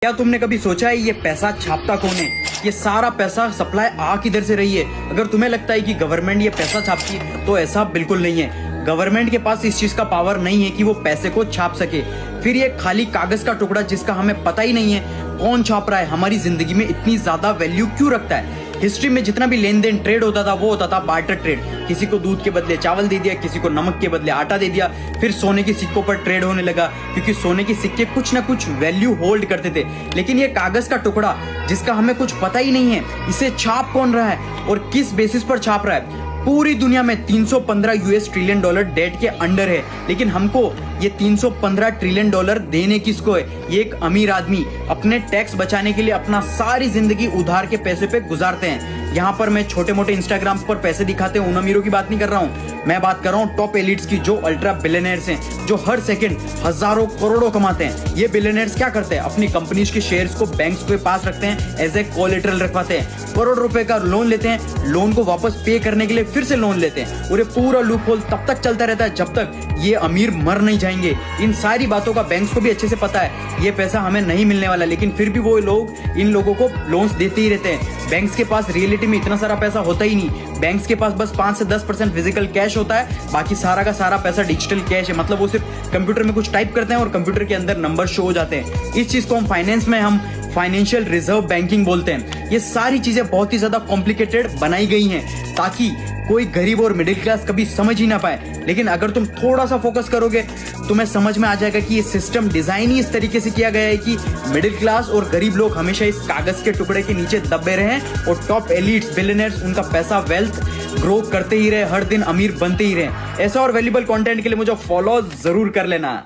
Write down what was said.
क्या तुमने कभी सोचा है ये पैसा छापता कौन है? ये सारा पैसा सप्लाई आ किधर से रही है? अगर तुम्हें लगता है कि गवर्नमेंट ये पैसा छापती है तो ऐसा बिल्कुल नहीं है। गवर्नमेंट के पास इस चीज का पावर नहीं है कि वो पैसे को छाप सके। फिर ये खाली कागज का टुकड़ा जिसका हमें पता ही नहीं है कौन छाप रहा है, हमारी जिंदगी में इतनी ज्यादा वैल्यू क्यों रखता है? हिस्ट्री में जितना भी लेन देन ट्रेड होता था वो होता था बार्टर ट्रेड। किसी को दूध के बदले चावल दे दिया, किसी को नमक के बदले आटा दे दिया। फिर सोने के सिक्कों पर ट्रेड होने लगा क्योंकि सोने के सिक्के कुछ ना कुछ वैल्यू होल्ड करते थे। लेकिन ये कागज का टुकड़ा जिसका हमें कुछ पता ही नहीं है, इसे छाप कौन रहा है और किस बेसिस पर छाप रहा है? पूरी दुनिया में 315 यूएस ट्रिलियन डॉलर डेट के अंडर है, लेकिन हमको ये 315 ट्रिलियन डॉलर देने किसको है? ये एक अमीर आदमी अपने टैक्स बचाने के लिए अपना सारी जिंदगी उधार के पैसे पे गुजारते हैं। यहाँ पर मैं छोटे मोटे इंस्टाग्राम पर पैसे दिखाते हैं उन अमीरों की बात नहीं कर रहा हूँ, मैं बात कर रहा हूँ टॉप एलिट्स की, जो अल्ट्रा बिलियनर्स हैं, जो हर सेकंड हजारों करोड़ों कमाते हैं। ये बिलियनर्स क्या करते हैं? अपनी कंपनीज के शेयर्स को बैंक्स के पास रखते हैं, एज ए कोलेटरल रखवाते हैं, करोड़ रुपए का लोन लेते हैं, लोन को वापस पे करने के लिए फिर से लोन लेते हैं और ये पूरा लूप होल तब तक चलता रहता है जब तक ये अमीर मर नहीं जाएंगे। इन सारी बातों का बैंक्स को भी अच्छे से पता है, ये पैसा हमें नहीं मिलने वाला, लेकिन फिर भी वो लोग इन लोगों को लोन्स देते ही रहते हैं। बैंक्स के पास रियलिटी में इतना सारा पैसा होता ही नहीं। बैंक्स के पास बस 5 से 10% फिजिकल कैश होता है, बाकी सारा का सारा पैसा डिजिटल कैश है। मतलब वो सिर्फ कंप्यूटर में कुछ टाइप करते हैं और कंप्यूटर के अंदर नंबर शो हो जाते हैं। इस चीज को हम फाइनेंस में हम फाइनेंशियल रिजर्व बैंकिंग बोलते हैं। ये सारी चीजें बहुत ही ज्यादा कॉम्प्लिकेटेड बनाई गई हैं ताकि कोई गरीब और मिडिल क्लास कभी समझ ही ना पाए। लेकिन अगर तुम थोड़ा सा फोकस करोगे तुम्हें समझ में आ जाएगा कि ये सिस्टम डिजाइन ही इस तरीके से किया गया है कि मिडिल क्लास और गरीब लोग हमेशा इस कागज के टुकड़े के नीचे दबे रहे और टॉप एलिट्स बिलियनर्स उनका पैसा वेल्थ ग्रो करते ही रहे, हर दिन अमीर बनते ही रहे। ऐसा और वैल्यूबल कंटेंट के लिए मुझे फॉलो जरूर कर लेना।